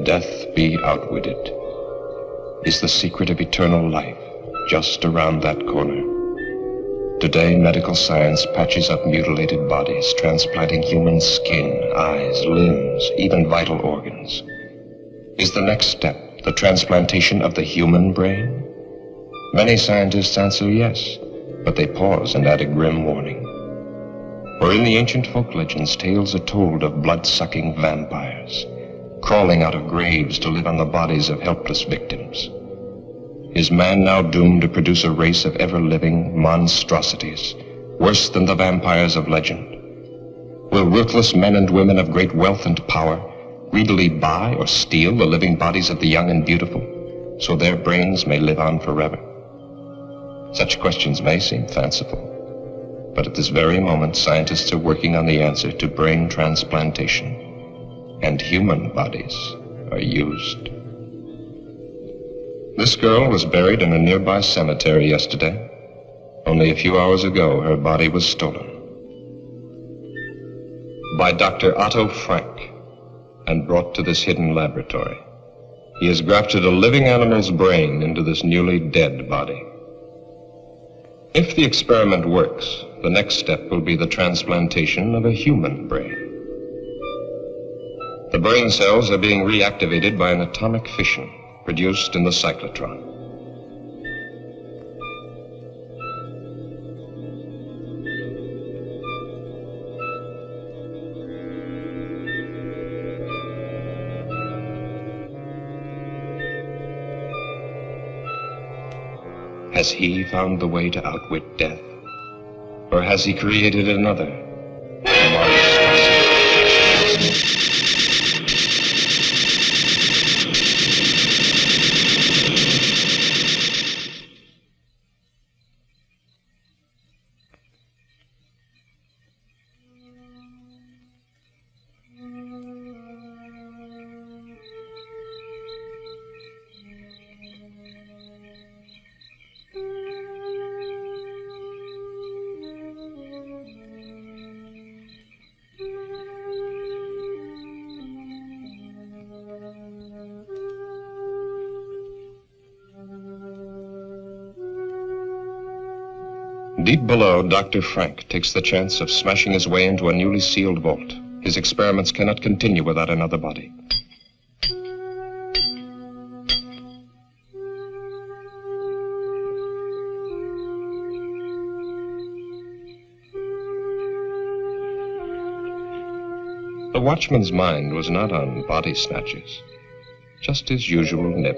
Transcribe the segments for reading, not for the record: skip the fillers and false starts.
Can death be outwitted? Is the secret of eternal life just around that corner? Today, medical science patches up mutilated bodies, transplanting human skin, eyes, limbs, even vital organs. Is the next step the transplantation of the human brain? Many scientists answer yes, but they pause and add a grim warning. For in the ancient folk legends, tales are told of blood-sucking vampires, crawling out of graves to live on the bodies of helpless victims. Is man now doomed to produce a race of ever-living monstrosities, worse than the vampires of legend? Will ruthless men and women of great wealth and power greedily buy or steal the living bodies of the young and beautiful, so their brains may live on forever? Such questions may seem fanciful, but at this very moment, scientists are working on the answer to brain transplantation, and human bodies are used. This girl was buried in a nearby cemetery yesterday. Only a few hours ago, her body was stolen by Dr. Otto Frank and brought to this hidden laboratory. He has grafted a living animal's brain into this newly dead body. If the experiment works, the next step will be the transplantation of a human brain. The brain cells are being reactivated by an atomic fission produced in the cyclotron. Has he found the way to outwit death? Or has he created another monstrosity? Deep below, Dr. Frank takes the chance of smashing his way into a newly sealed vault. His experiments cannot continue without another body. The watchman's mind was not on body snatches, just his usual nip.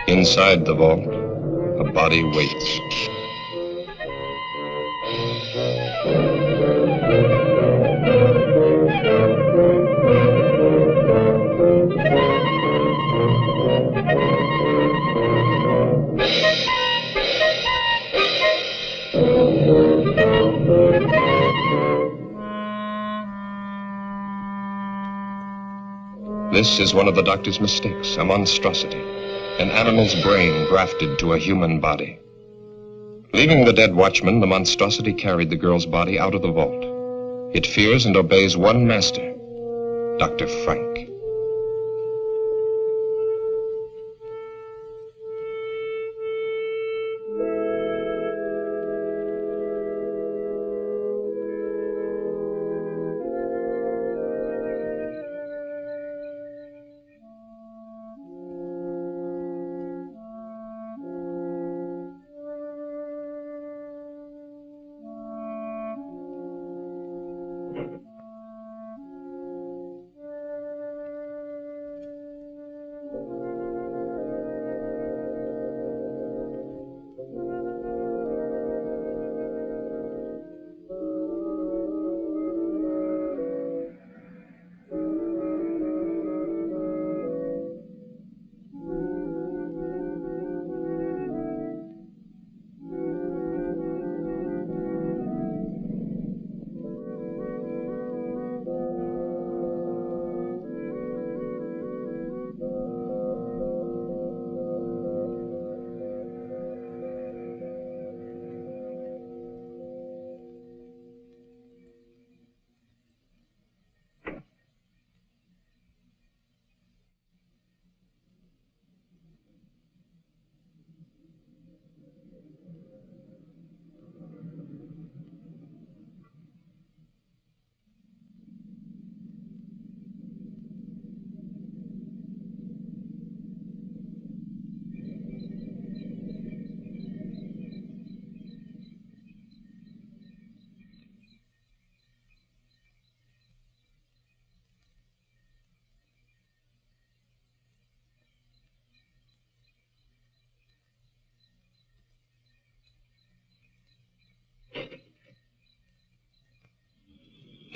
Inside the vault, a body waits. This is one of the doctor's mistakes, a monstrosity. An animal's brain grafted to a human body. Leaving the dead watchman, the monstrosity carried the girl's body out of the vault. It fears and obeys one master, Dr. Frank.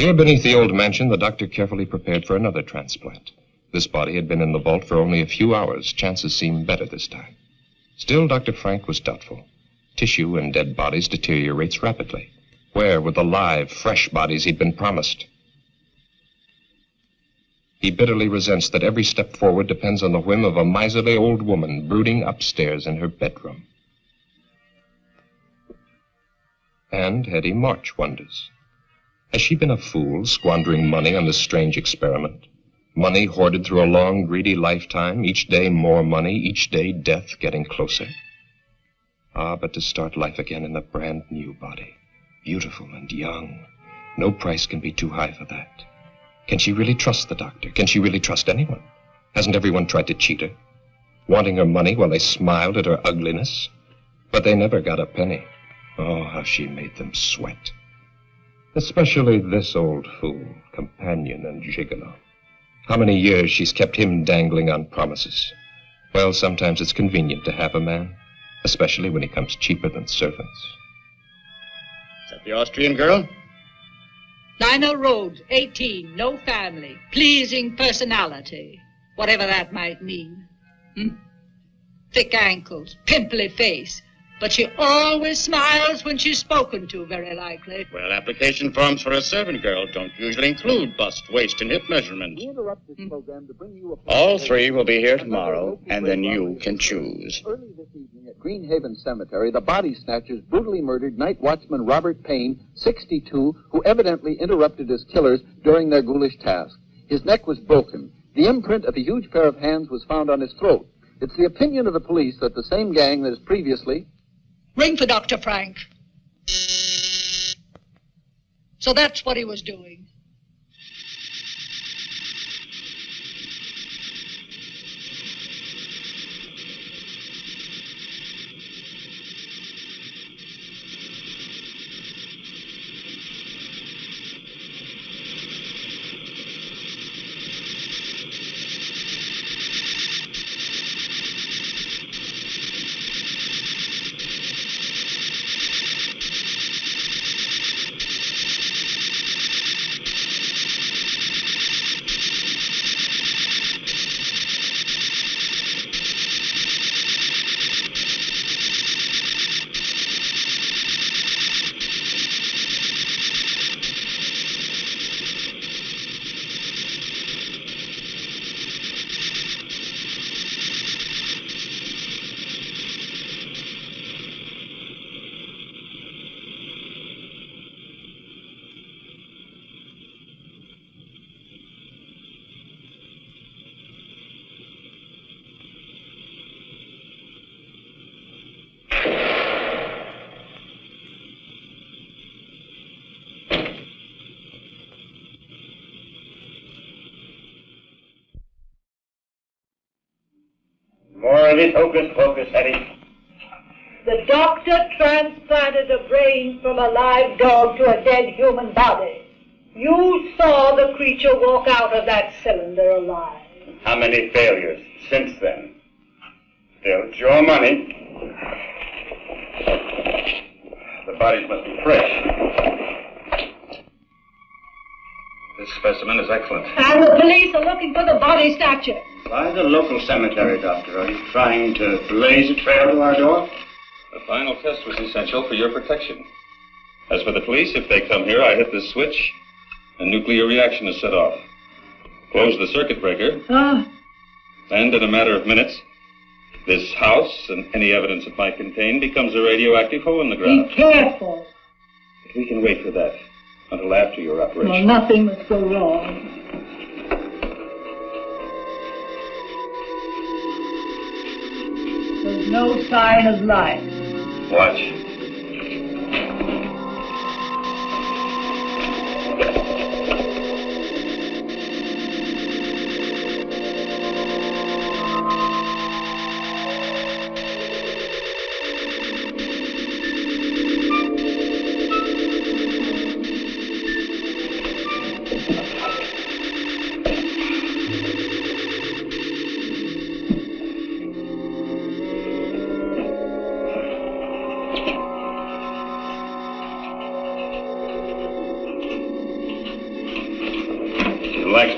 Here beneath the old mansion, the doctor carefully prepared for another transplant. This body had been in the vault for only a few hours. Chances seemed better this time. Still, Dr. Frank was doubtful. Tissue in dead bodies deteriorates rapidly. Where were the live, fresh bodies he'd been promised? He bitterly resents that every step forward depends on the whim of a miserly old woman brooding upstairs in her bedroom. And Hetty March wonders. Has she been a fool, squandering money on this strange experiment? Money hoarded through a long, greedy lifetime, each day more money, each day death getting closer. Ah, but to start life again in a brand new body, beautiful and young, no price can be too high for that. Can she really trust the doctor? Can she really trust anyone? Hasn't everyone tried to cheat her? Wanting her money while they smiled at her ugliness? But they never got a penny. Oh, how she made them sweat. Especially this old fool, companion and gigolo. How many years she's kept him dangling on promises. Well, sometimes it's convenient to have a man, especially when he comes cheaper than servants. Is that the Austrian girl? Lionel Rhodes, 18, no family, pleasing personality, whatever that might mean. Thick ankles, pimply face, but she always smiles when she's spoken to, very likely. Well, application forms for a servant girl don't usually include bust, waist, and hip measurement. All three will be here tomorrow, and then you can choose. Early this evening at Greenhaven Cemetery, the body snatchers brutally murdered night watchman Robert Payne, 62, who evidently interrupted his killers during their ghoulish task. His neck was broken. The imprint of a huge pair of hands was found on his throat. It's the opinion of the police that the same gang that has previously... Ring for Dr. Frank. So that's what he was doing. More of this hocus-pocus, Hetty. The doctor transplanted a brain from a live dog to a dead human body. You saw the creature walk out of that cylinder alive. How many failures since then? Still, it's your money. The bodies must be fresh. This specimen is excellent. And the police are looking for the body snatcher. Why the local cemetery, Doctor? Are you trying to blaze a trail to our door? The final test was essential for your protection. As for the police, if they come here, I hit this switch, a nuclear reaction is set off. Close the circuit breaker, and in a matter of minutes, this house and any evidence it might contain becomes a radioactive hole in the ground. Be careful. But we can wait for that until after your operation. Well, nothing must go wrong. There's no sign of life. Watch.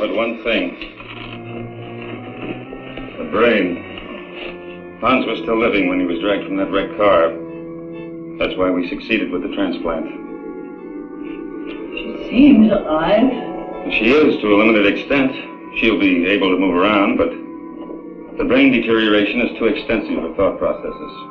but one thing. The brain. Hans was still living when he was dragged from that wrecked car. That's why we succeeded with the transplant. She seems alive. She is, to a limited extent. She'll be able to move around, but the brain deterioration is too extensive for thought processes.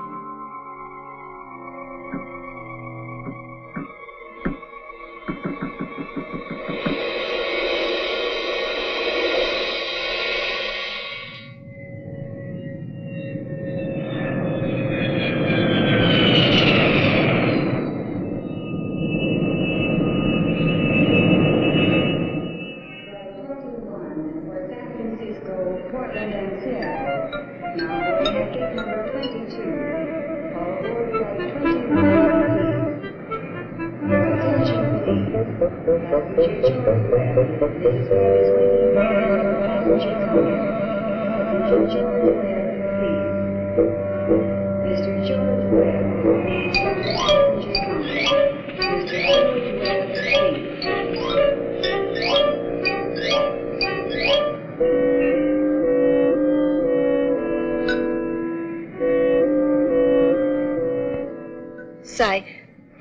Say,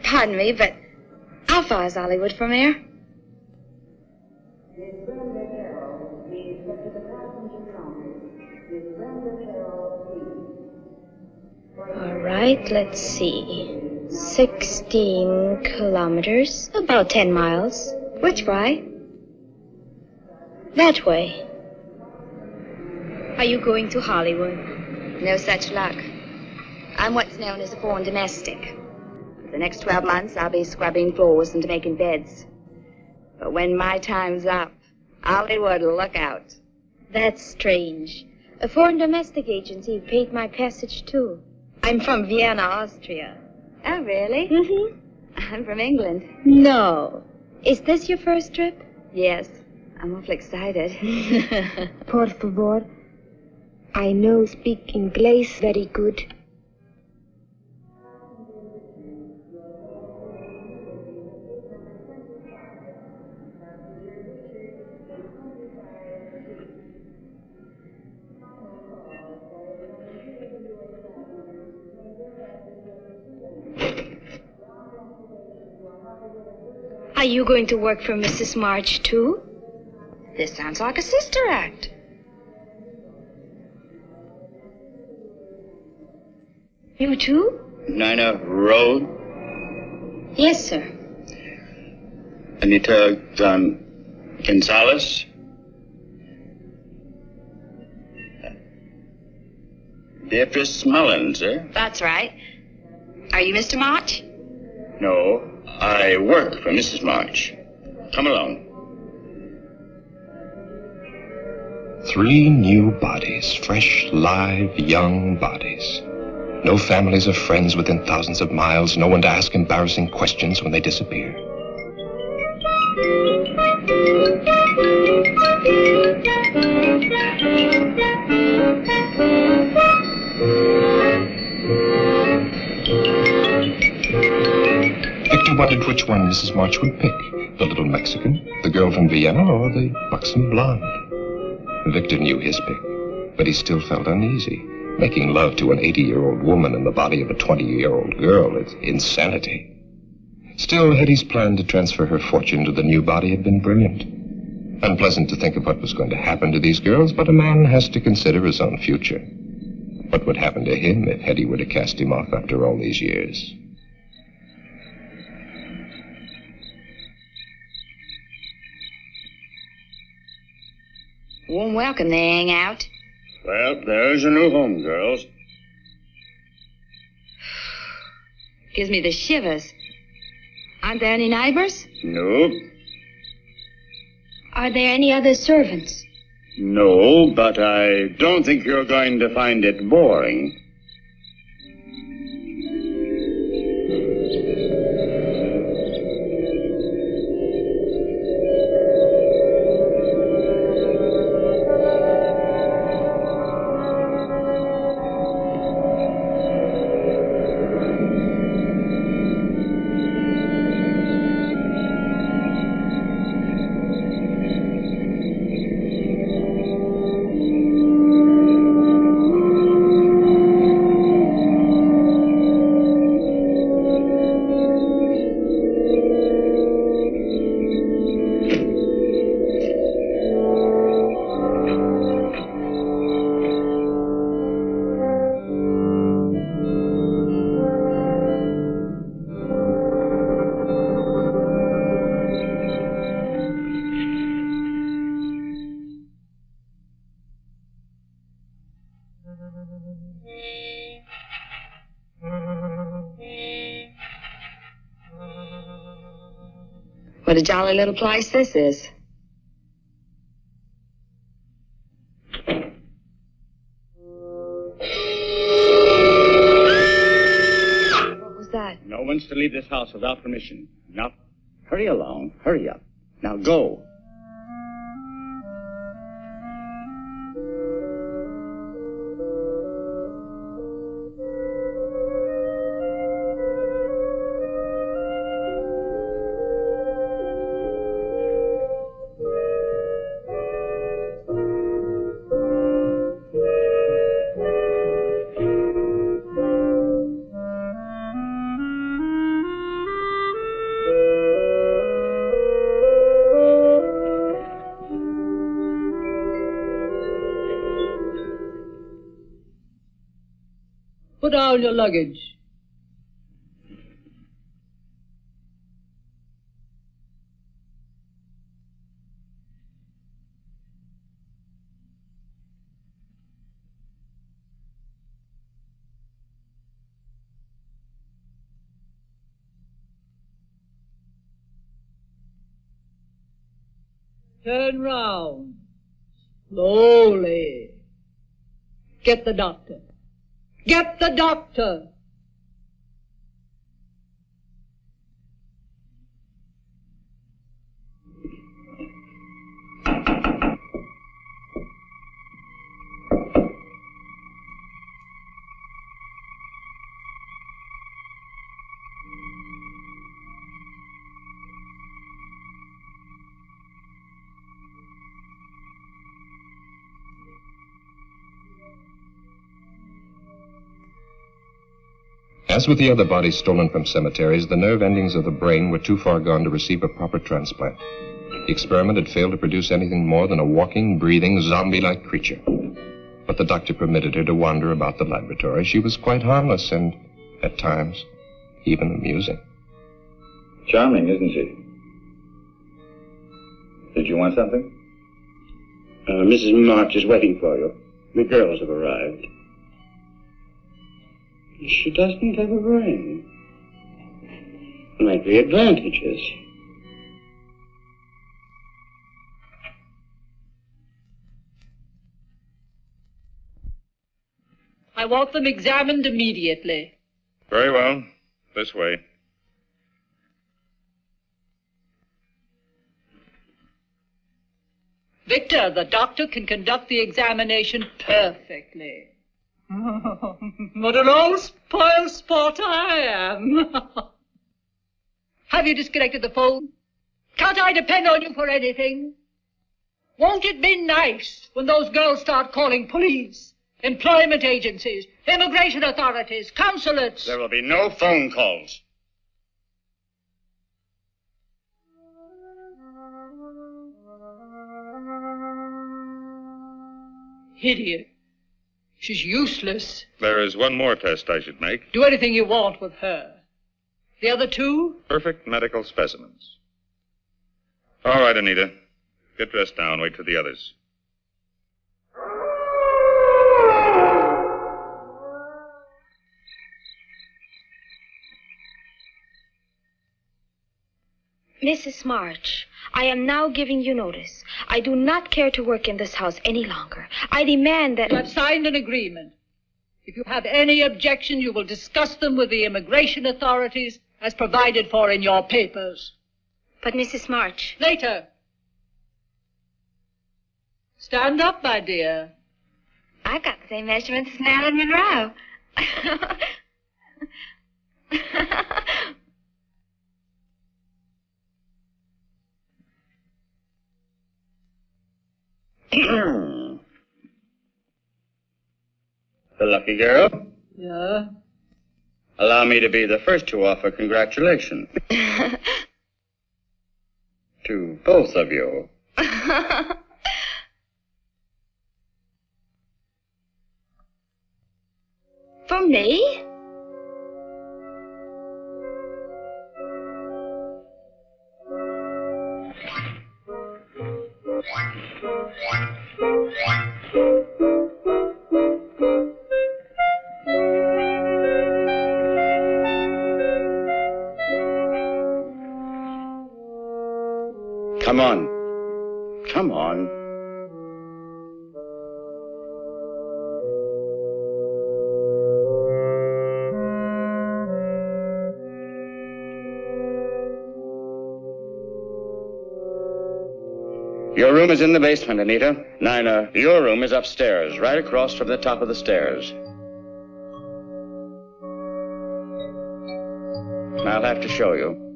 pardon me, but how far is Hollywood from here? All right, let's see. 16 kilometers, about 10 miles. Which way? That way. Are you going to Hollywood? No such luck. I'm what's known as a foreign domestic. For the next 12 months, I'll be scrubbing floors and making beds. But when my time's up, Hollywood will look out. That's strange. A foreign domestic agency paid my passage, too. I'm from Vienna, Austria. Oh, really? Mm-hmm. I'm from England. No. Is this your first trip? Yes. I'm awful excited. Por favor. I know speak English very good. Are you going to work for Mrs. March, too? This sounds like a sister act. You too? Nina Road? Yes, sir. Anita Gonzalez? Beatrice Mullins, eh? That's right. Are you Mr. March? No, I work for Mrs. March. Come along. 3 new bodies, fresh, live, young bodies. No families or friends within thousands of miles, no one to ask embarrassing questions when they disappear. Victor wondered which one Mrs. March would pick, the little Mexican, the girl from Vienna, or the buxom blonde. Victor knew his pick, but he still felt uneasy. Making love to an 80-year-old woman in the body of a 20-year-old girl is insanity. Still, Hetty's plan to transfer her fortune to the new body had been brilliant. Unpleasant to think of what was going to happen to these girls, but a man has to consider his own future. What would happen to him if Hetty were to cast him off after all these years? Warm welcome they hang out. Well, there's your new home, girls. Gives me the shivers. Aren't there any neighbors? Nope. Are there any other servants? No, but I don't think you're going to find it boring. What a jolly little place this is. What was that? No one's to leave this house without permission. Now, hurry along. Hurry up. Now go. Put down your luggage. Turn round. Slowly. Get the doctor. Get the doctor. As with the other bodies stolen from cemeteries, the nerve endings of the brain were too far gone to receive a proper transplant. The experiment had failed to produce anything more than a walking, breathing, zombie-like creature. But the doctor permitted her to wander about the laboratory. She was quite harmless and, at times, even amusing. Charming, isn't she? Did you want something? Mrs. March is waiting for you. The girls have arrived. She doesn't have a brain. Might be advantages. I want them examined immediately. Very well. This way. Victor, the doctor can conduct the examination perfectly. What an old spoiled sport I am. Have you disconnected the phone? Can't I depend on you for anything? Won't it be nice when those girls start calling police, employment agencies, immigration authorities, consulates? There will be no phone calls. Idiot. She's useless. There is one more test I should make. Do anything you want with her. The other two? Perfect medical specimens. All right, Anita. Get dressed now and wait for the others. Mrs. March, I am now giving you notice. I do not care to work in this house any longer. I demand that... You have signed an agreement. If you have any objection, you will discuss them with the immigration authorities as provided for in your papers. But, Mrs. March... Later. Stand up, my dear. I've got the same measurements as Marilyn Monroe. The lucky girl? Yeah? Allow me to be the first to offer congratulations. To both of you. For me? Come on. Come on. Your room is in the basement, Anita. Nina, your room is upstairs, right across from the top of the stairs. I'll have to show you.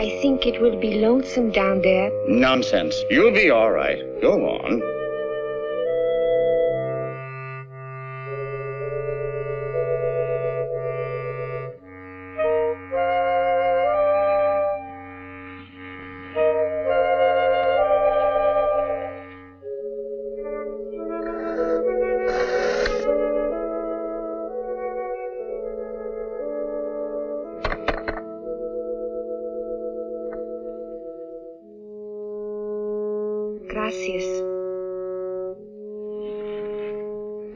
I think it will be lonesome down there. Nonsense. You'll be all right. Go on. Gracias.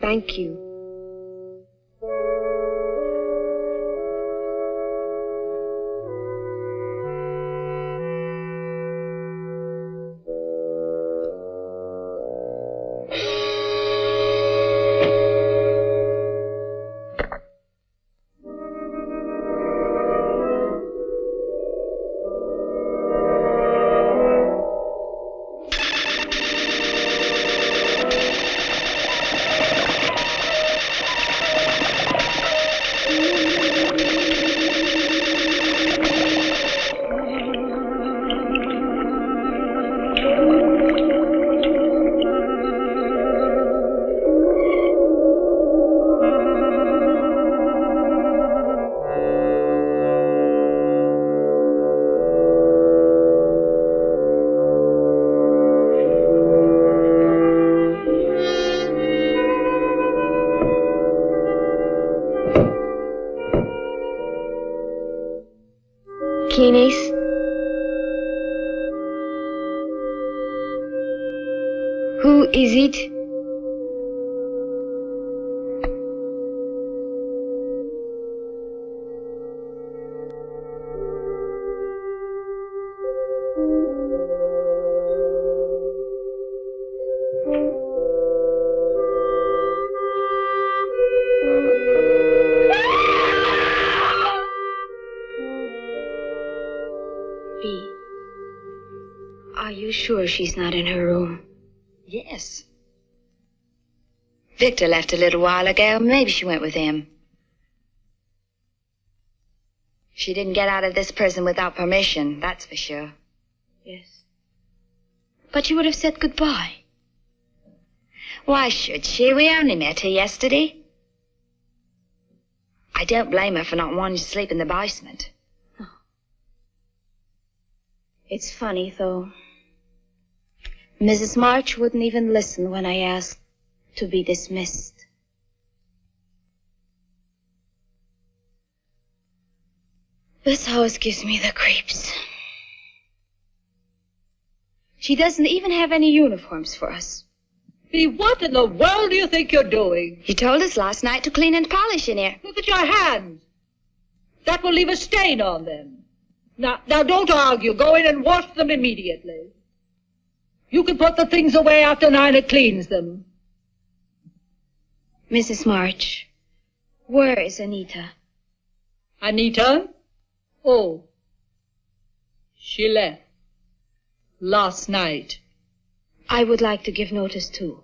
Thank you. Kines? Who is it? Are you sure she's not in her room? Yes. Victor left a little while ago. Maybe she went with him. She didn't get out of this prison without permission, that's for sure. Yes. But you would have said goodbye. Why should she? We only met her yesterday. I don't blame her for not wanting to sleep in the basement. Oh. It's funny, though. Mrs. March wouldn't even listen when I asked to be dismissed. This house gives me the creeps. She doesn't even have any uniforms for us. Bea, what in the world do you think you're doing? You told us last night to clean and polish in here. Look at your hands. That will leave a stain on them. Now don't argue. Go in and wash them immediately. You can put the things away after Nina cleans them. Mrs. March, where is Anita? Anita? Oh, she left last night. I would like to give notice too.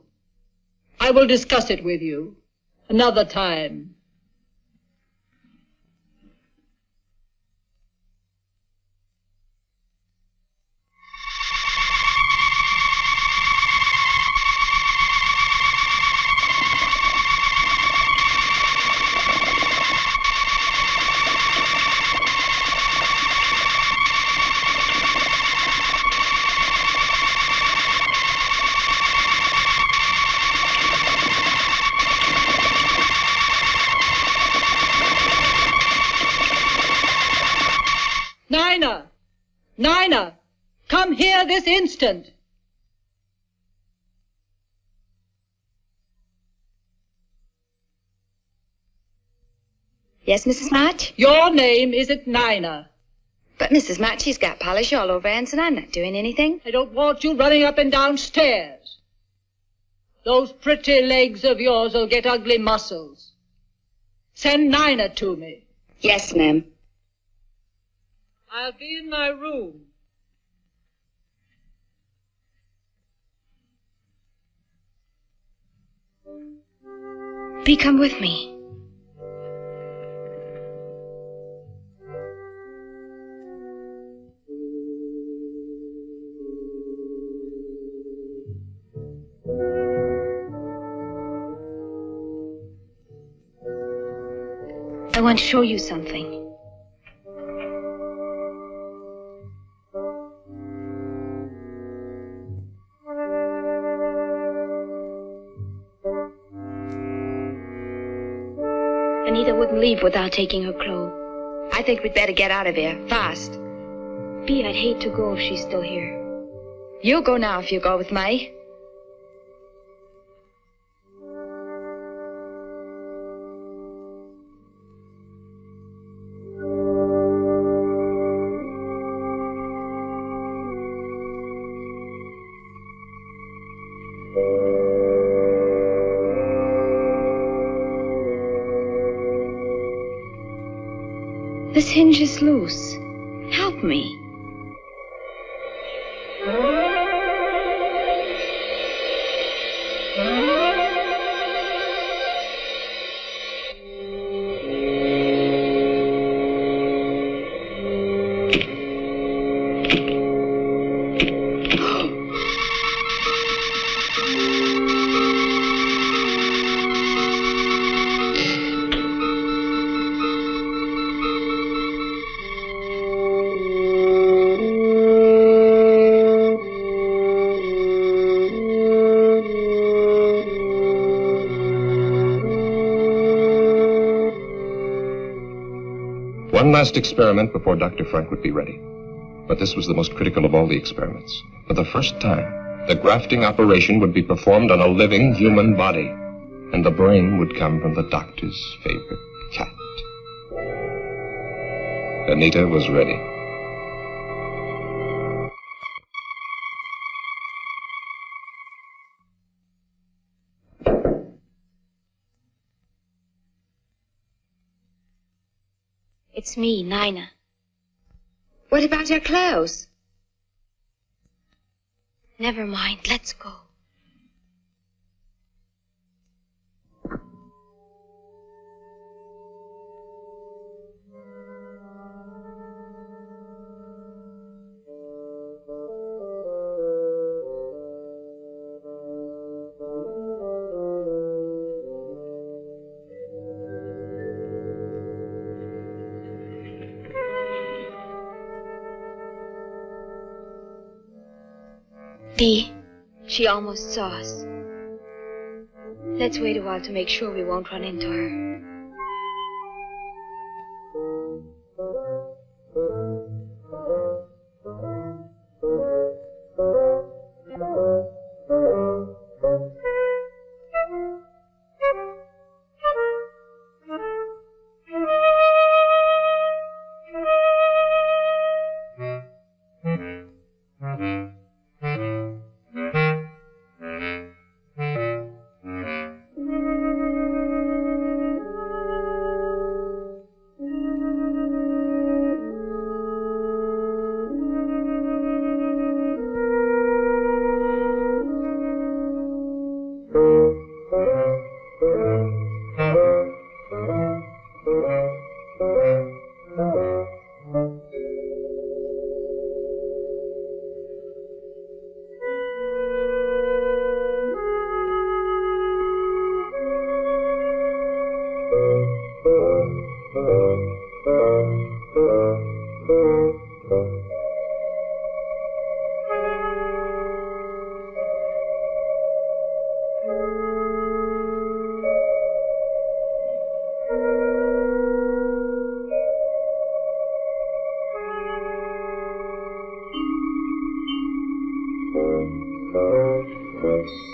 I will discuss it with you another time. Nina, come here this instant. Yes, Mrs. March? Your name isn't Nina. But Mrs. March, she's got polish all over hands and I'm not doing anything. I don't want you running up and down stairs. Those pretty legs of yours will get ugly muscles. Send Nina to me. Yes, ma'am. I'll be in my room. Bee, come with me. I want to show you something. Anita wouldn't leave without taking her clothes. I think we'd better get out of here, fast. Bee, I'd hate to go if she's still here. You go now if you go with me. This hinge is loose. Help me. One last experiment before Dr. Frank would be ready. But this was the most critical of all the experiments. For the first time, the grafting operation would be performed on a living human body, and the brain would come from the doctor's favorite cat. Anita was ready. It's me, Nina. What about your clothes? Never mind, let's go. Bee, she almost saw us. Let's wait a while to make sure we won't run into her. B.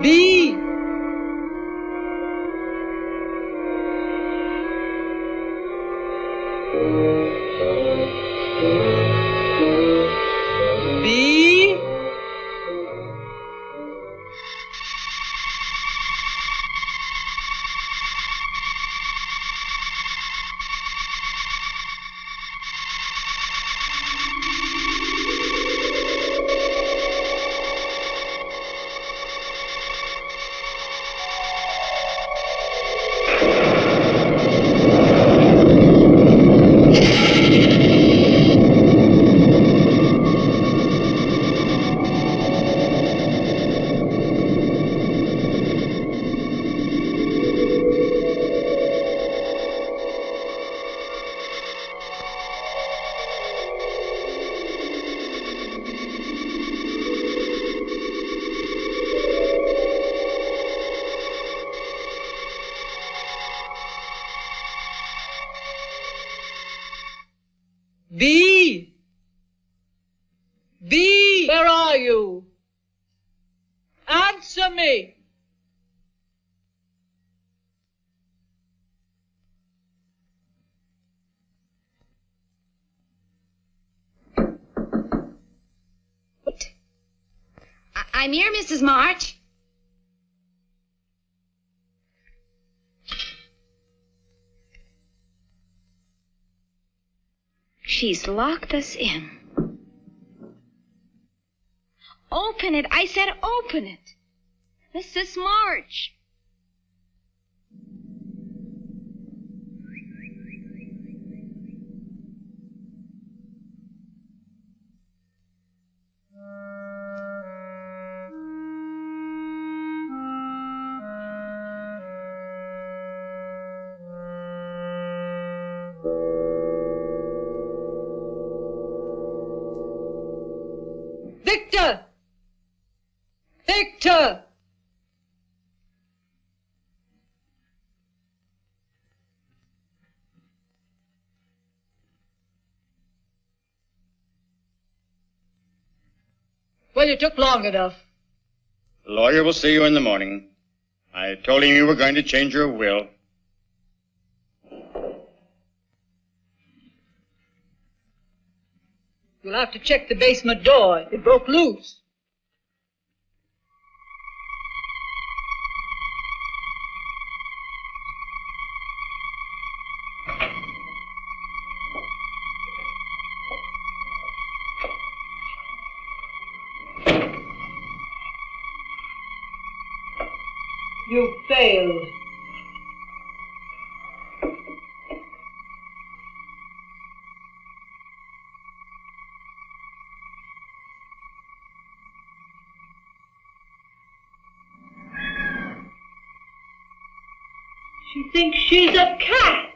B. B. B. Where are you? Answer me. I'm here, Mrs. March. She's locked us in. Open it. I said open it. Mrs. March. Victor! Victor! Well, you took long enough. The lawyer will see you in the morning. I told him you were going to change your will. You'll have to check the basement door. It broke loose. You failed. She thinks she's a cat.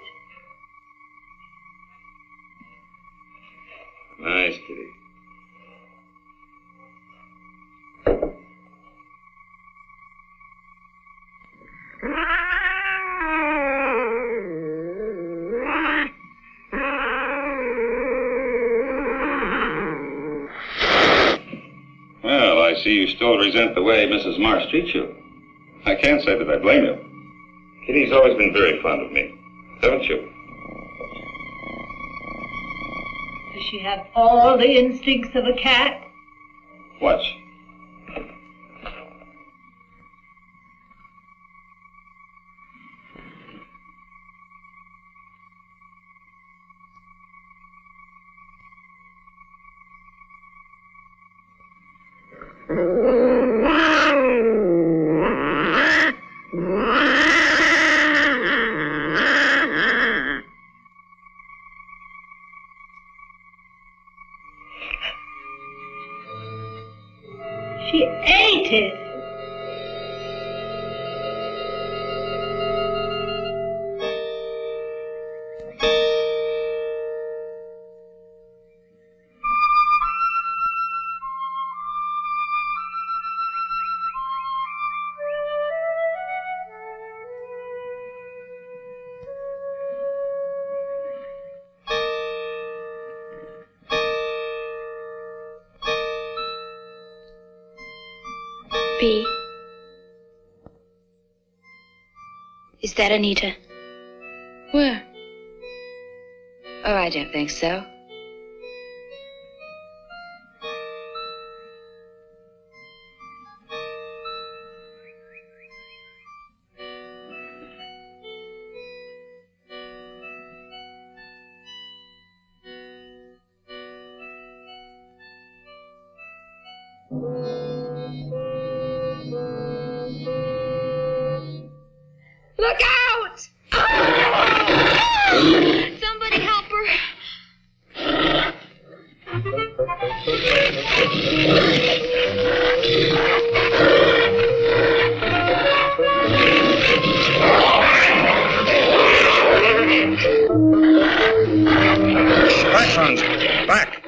Nice, Kitty. Well, I see you still resent the way Mrs. Marsh treats you. I can't say that I blame you. Kitty's always been very fond of me, haven't you? Does she have all the instincts of a cat? Watch. She ate it. P. Is that Anita? Where? Oh, I don't think so. Look out! Somebody help her. Back, Hans. Back.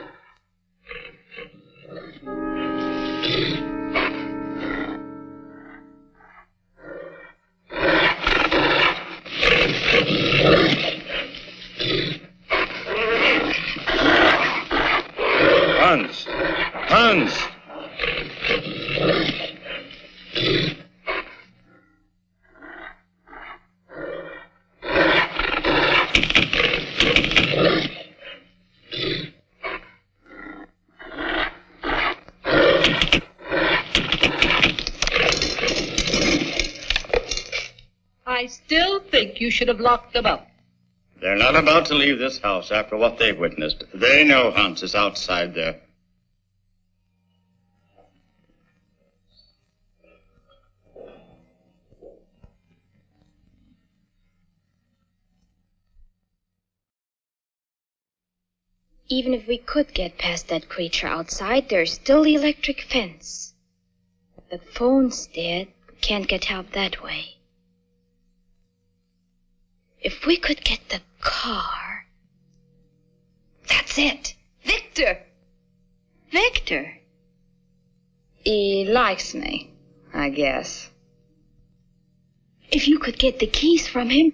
Hans. Hans. I still think you should have locked them up. They're not about to leave this house after what they've witnessed. They know Hans is outside there. Even if we could get past that creature outside, there's still the electric fence. The phone's dead. Can't get help that way. If we could get the car... That's it! Victor! Victor? He likes me, I guess. If you could get the keys from him...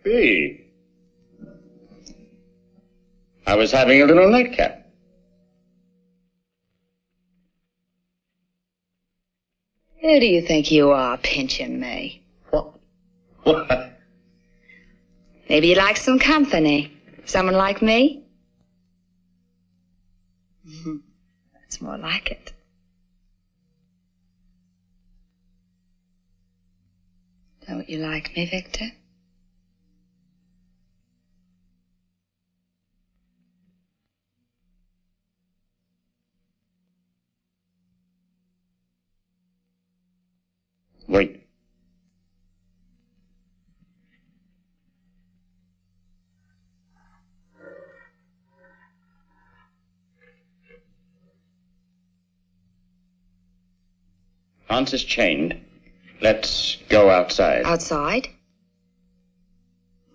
B. I was having a little nightcap. Who do you think you are, pinching me? What? Maybe you like some company. Someone like me? That's more like it. Don't you like me, Victor? Wait. Hans is chained. Let's go outside. Outside?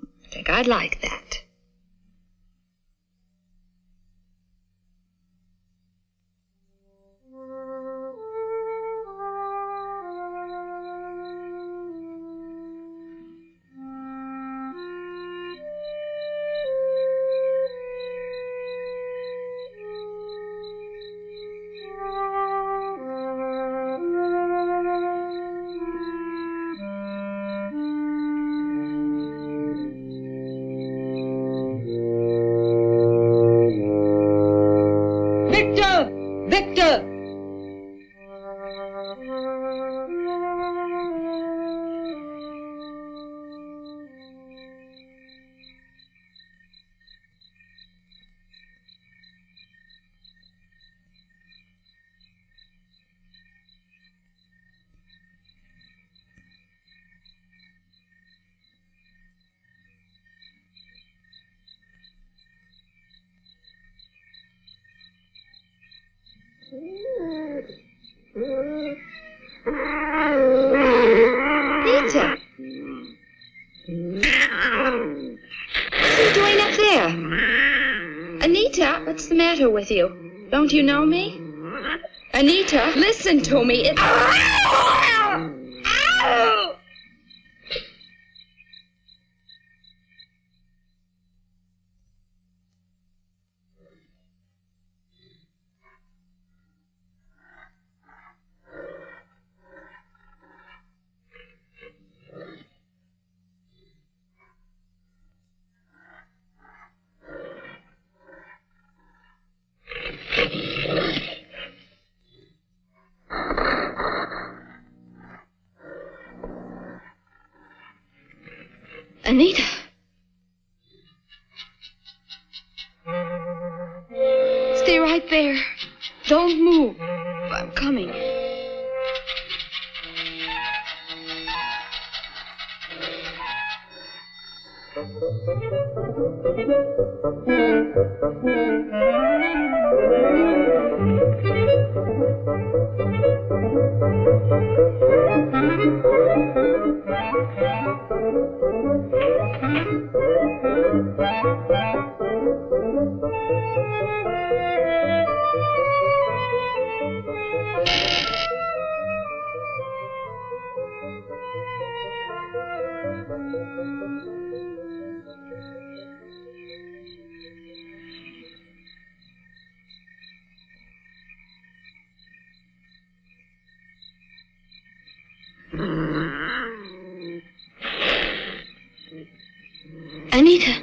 I think I'd like that. Victor! Peter! What are you doing up there? Anita, what's the matter with you? Don't you know me? Anita, listen to me. It's... Ow! Anita. Stay right there. Don't move. I'm coming. Anita.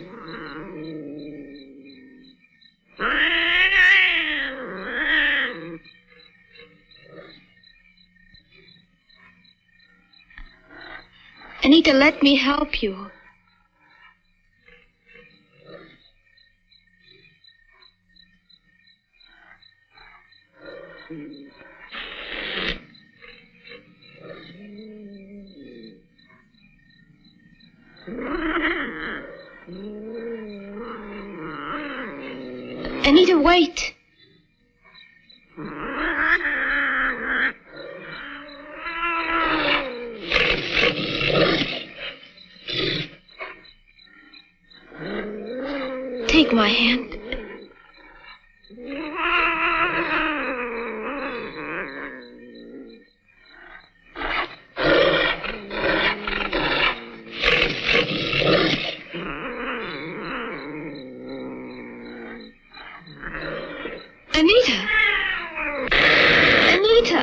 Anita, let me help you. Anita, wait. Take my hand. Anita! Anita!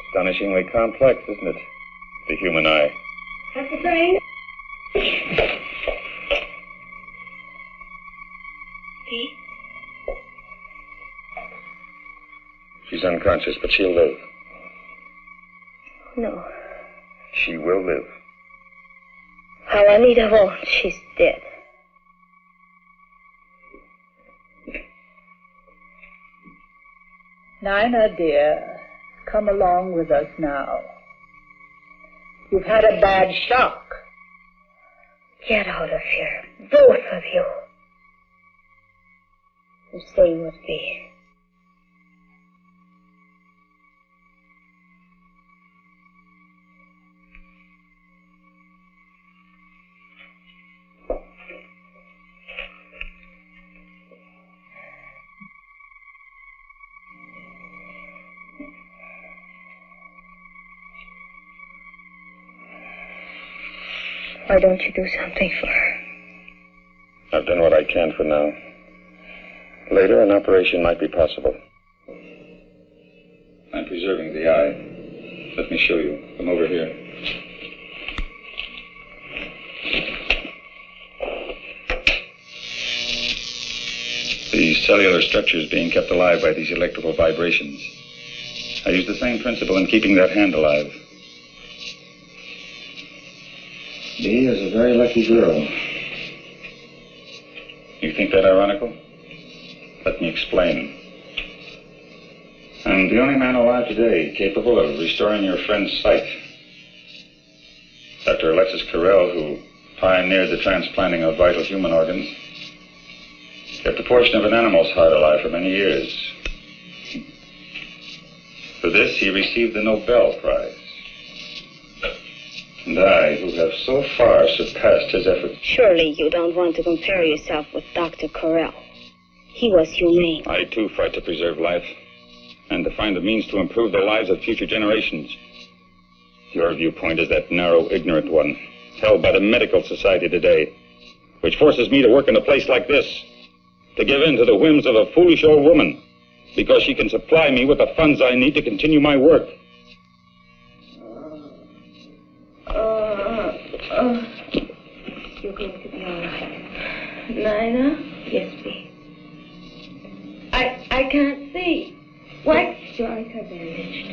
Astonishingly complex, isn't it? The human eye. That's the thing. See? She's unconscious, but she'll live. No. She will live. How Anita won't. She's dead. Nina, dear, come along with us now. You've had a bad shock. Get out of here, both of you. You stay with me. Why don't you do something for her? I've done what I can for now. Later, an operation might be possible. I'm preserving the eye. Let me show you. Come over here. The cellular structure is being kept alive by these electrical vibrations. I use the same principle in keeping that hand alive. Dee is a very lucky girl. You think that ironical? Let me explain. I'm the only man alive today capable of restoring your friend's sight. Dr. Alexis Carrel, who pioneered the transplanting of vital human organs, kept a portion of an animal's heart alive for many years. For this, he received the Nobel Prize. And I, who have so far surpassed his efforts. Surely you don't want to compare yourself with Dr. Carrel. He was humane. I, too, fight to preserve life and to find the means to improve the lives of future generations. Your viewpoint is that narrow, ignorant one, held by the medical society today, which forces me to work in a place like this, to give in to the whims of a foolish old woman, because she can supply me with the funds I need to continue my work. You're going to be all right. Nina? Yes, please. I can't see. What? Your eyes are bandaged.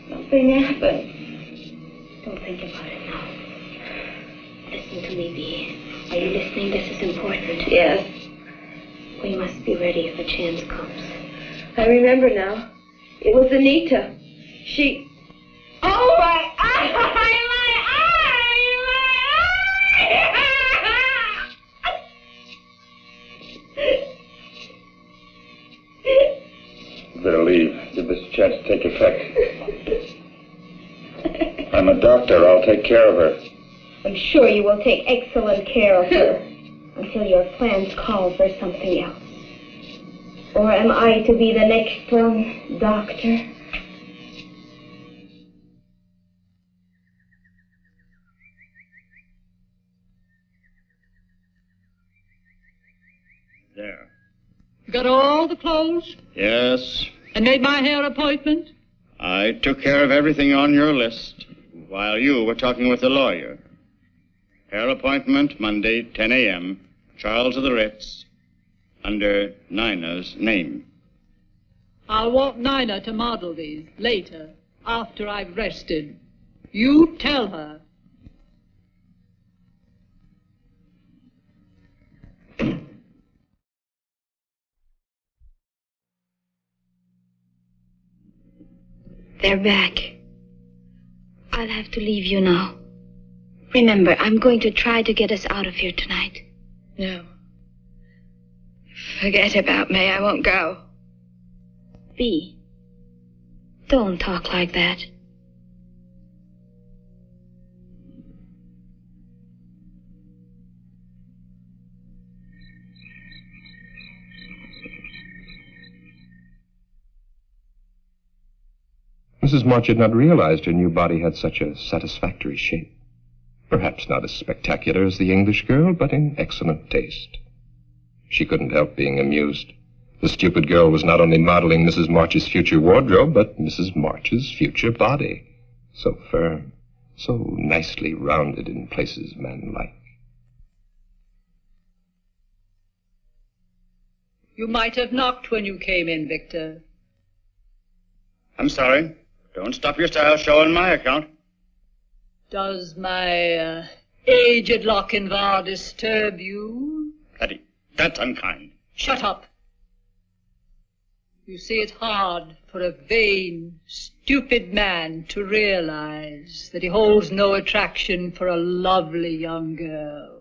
Something happened. Don't think about it now. Listen to me, Bee. Are you listening? This is important. Yes. We must be ready if a chance comes. I remember now. It was Anita. She... Oh, my eye! My eye! Better leave. Give this chance to take effect. I'm a doctor. I'll take care of her. I'm sure you will take excellent care of her until your plans call for something else. Or am I to be the next one, Doctor? There. You got all the clothes? Yes. And made my hair appointment? I took care of everything on your list while you were talking with the lawyer. Hair appointment Monday, 10 a.m., Charles of the Ritz, under Nina's name. I'll want Nina to model these later, after I've rested. You tell her. They're back. I'll have to leave you now. Remember, I'm going to try to get us out of here tonight. No. Forget about me. I won't go. Bee, don't talk like that. Mrs. March had not realized her new body had such a satisfactory shape. Perhaps not as spectacular as the English girl, but in excellent taste. She couldn't help being amused. The stupid girl was not only modeling Mrs. March's future wardrobe, but Mrs. March's future body. So firm, so nicely rounded in places man-like. You might have knocked when you came in, Victor. I'm sorry. Don't stop your style show on my account. Does my aged Lochinvar disturb you? Patty, that's unkind. Shut up. You see, it's hard for a vain, stupid man to realize that he holds no attraction for a lovely young girl.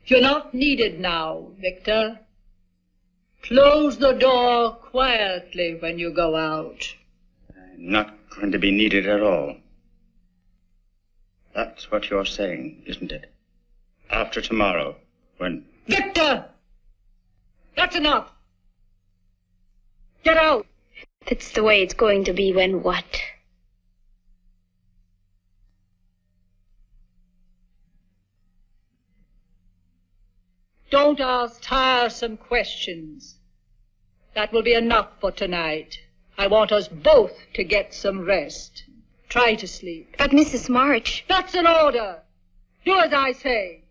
You're not needed now, Victor. Close the door quietly when you go out. I'm not going to be needed at all. That's what you're saying, isn't it? After tomorrow, when... Victor! That's enough! Get out! That's the way it's going to be when what? Don't ask tiresome questions. That will be enough for tonight. I want us both to get some rest. Try to sleep. But Mrs. March... That's an order. Do as I say.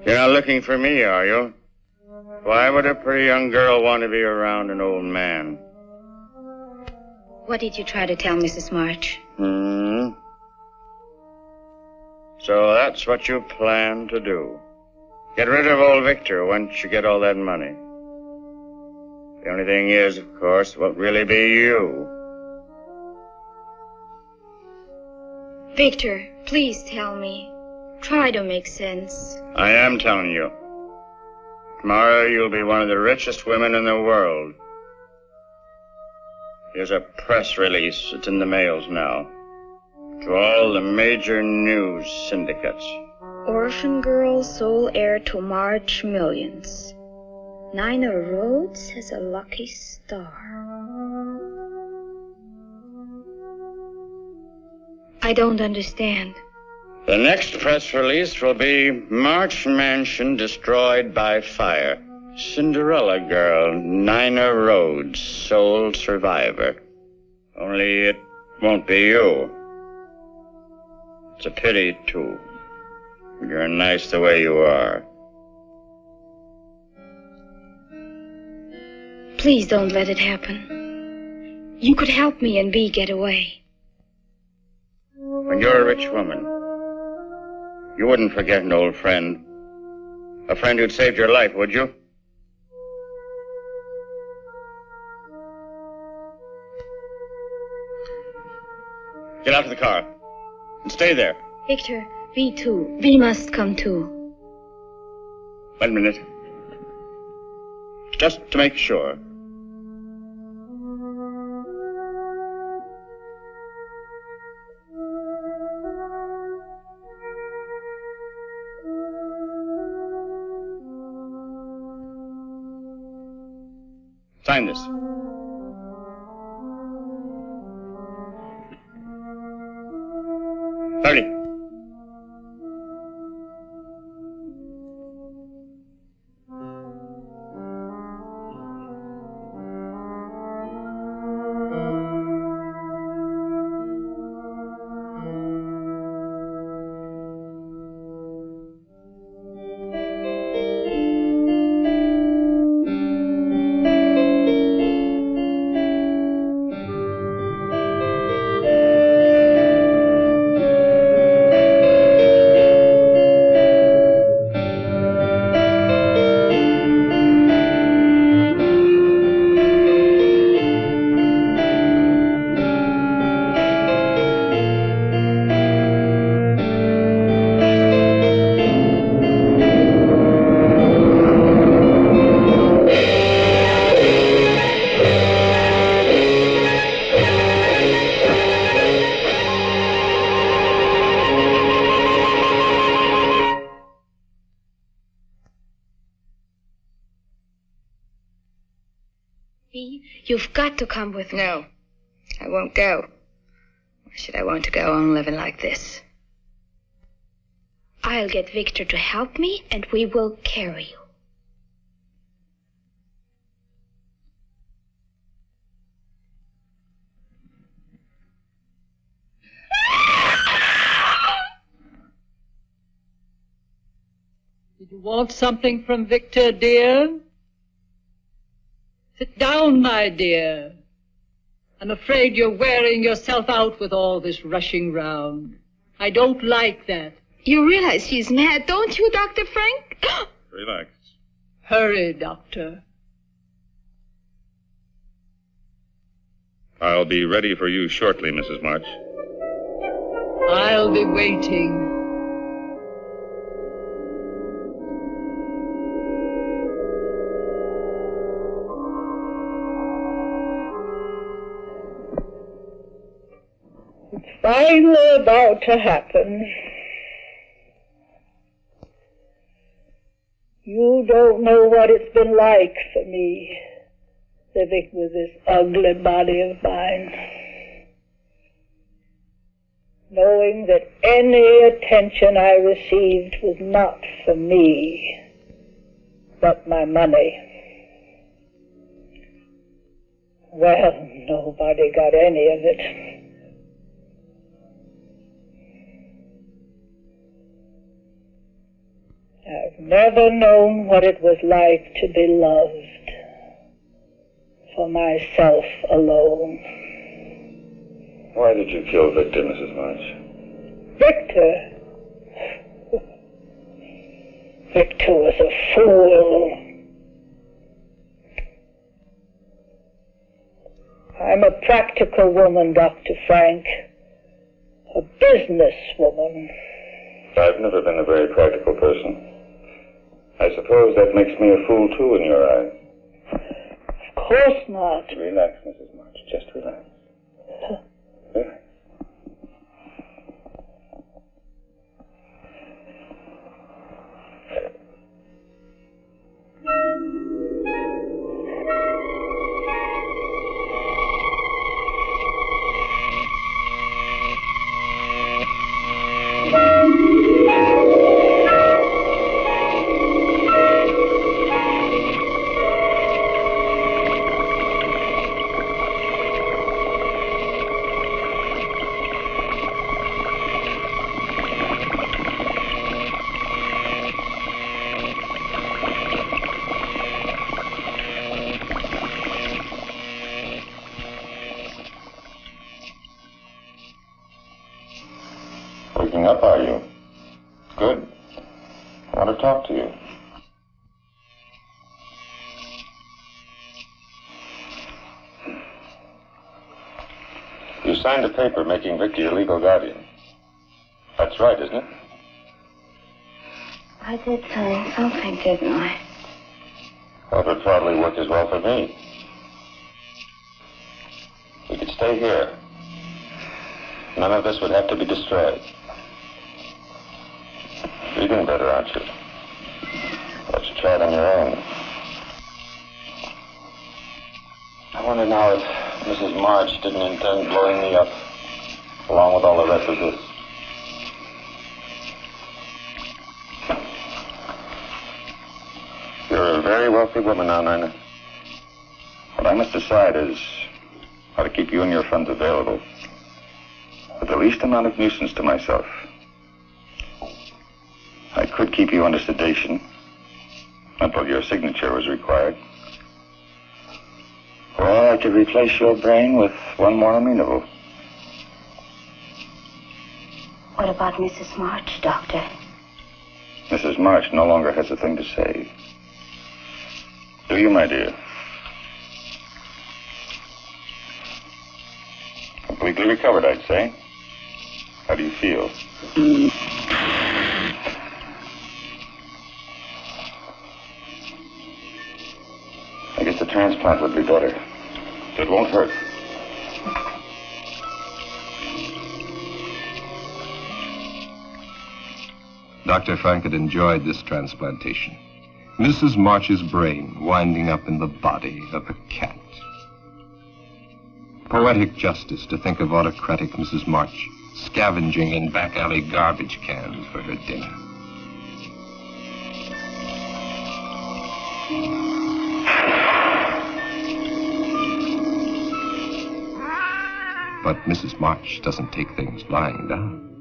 You're not looking for me, are you? Why would a pretty young girl want to be around an old man? What did you try to tell Mrs. March? So that's what you plan to do. Get rid of old Victor once you get all that money. The only thing is, of course, it won't really be you. Victor, please tell me. Try to make sense. I am telling you. Tomorrow you'll be one of the richest women in the world. Here's a press release. It's in the mails now. To all the major news syndicates. Orphan girl, sole heir to March millions. Nina Rhodes has a lucky star. I don't understand. The next press release will be March Mansion destroyed by fire. Cinderella girl, Nina Rhodes, sole survivor. Only it won't be you. It's a pity, too. You're nice the way you are. Please don't let it happen. You could help me and Bea get away. When you're a rich woman, you wouldn't forget an old friend. A friend who'd saved your life, would you? Get out of the car and stay there. Victor, Bea too. Bea must come too. Wait a minute. Just to make sure. Sign this. Hurry. Bea, you've got to come with me. No, I won't go. Why should I want to go on living like this? I'll get Victor to help me, and we will carry you. Did you want something from Victor, dear? Sit down, my dear. I'm afraid you're wearing yourself out with all this rushing round. I don't like that. You realize he's mad, don't you, Dr. Frank? Relax. Hurry, Doctor. I'll be ready for you shortly, Mrs. March. I'll be waiting. Finally about to happen. You don't know what it's been like for me, living with this ugly body of mine. Knowing that any attention I received was not for me, but my money. Well, nobody got any of it. I've never known what it was like to be loved for myself alone. Why did you kill Victor, Mrs. March? Victor? Victor was a fool. I'm a practical woman, Dr. Frank. A business woman. I've never been a very practical person. I suppose that makes me a fool, too, in your eyes. Of course not. Relax, Mrs. March. Just relax. Relax. Waking up, are you? Good. I want to talk to you. You signed a paper making Victor your legal guardian. That's right, isn't it? I did sign something, didn't I? Well, it would probably work as well for me. We could stay here. None of this would have to be destroyed. You're doing better, aren't you? Why don't you try it on your own? I wonder now if Mrs. March didn't intend blowing me up, along with all the rest of this. You're a very wealthy woman now, Nina. What I must decide is how to keep you and your funds available with the least amount of nuisance to myself. I could keep you under sedation until your signature was required. Or I could replace your brain with one more amenable. What about Mrs. March, Doctor? Mrs. March no longer has a thing to say. Do you, my dear? Completely recovered, I'd say. How do you feel? I guess the transplant would be better. It won't hurt. Dr. Frank had enjoyed this transplantation. Mrs. March's brain winding up in the body of a cat. Poetic justice to think of autocratic Mrs. March scavenging in back alley garbage cans for her dinner. But Mrs. March doesn't take things lying down.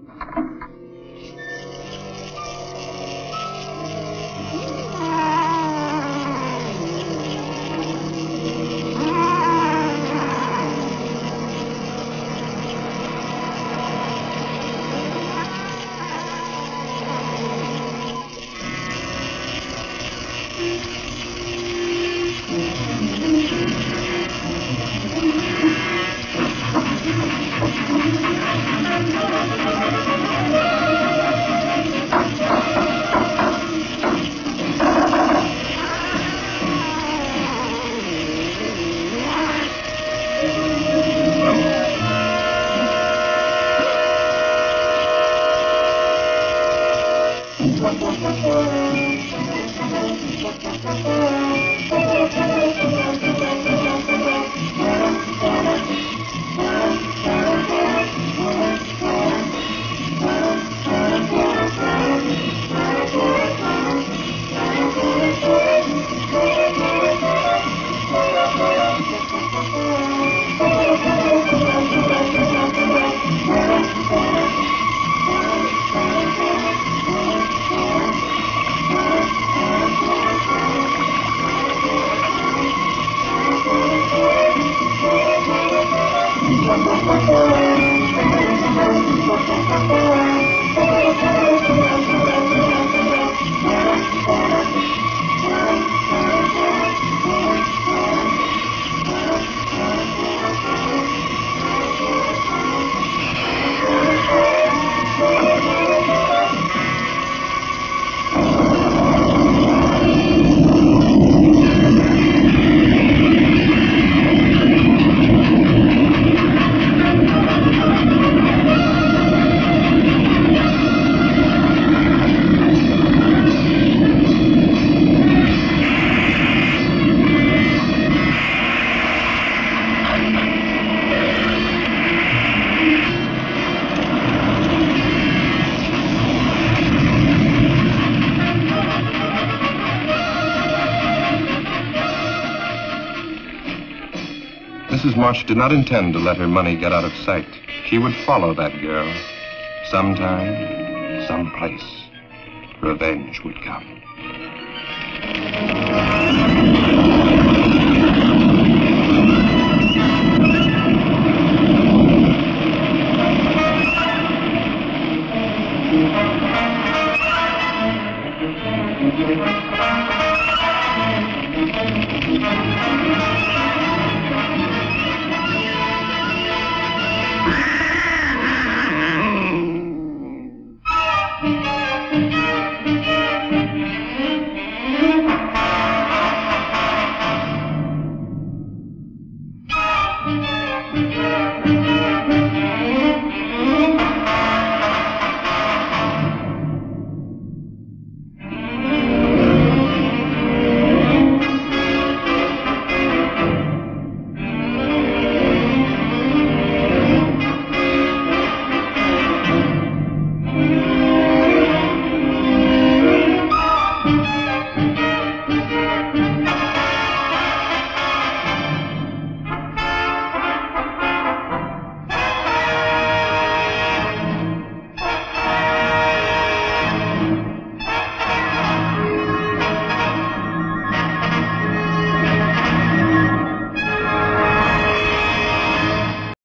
Mrs. March did not intend to let her money get out of sight. She would follow that girl. Sometime, someplace, revenge would come.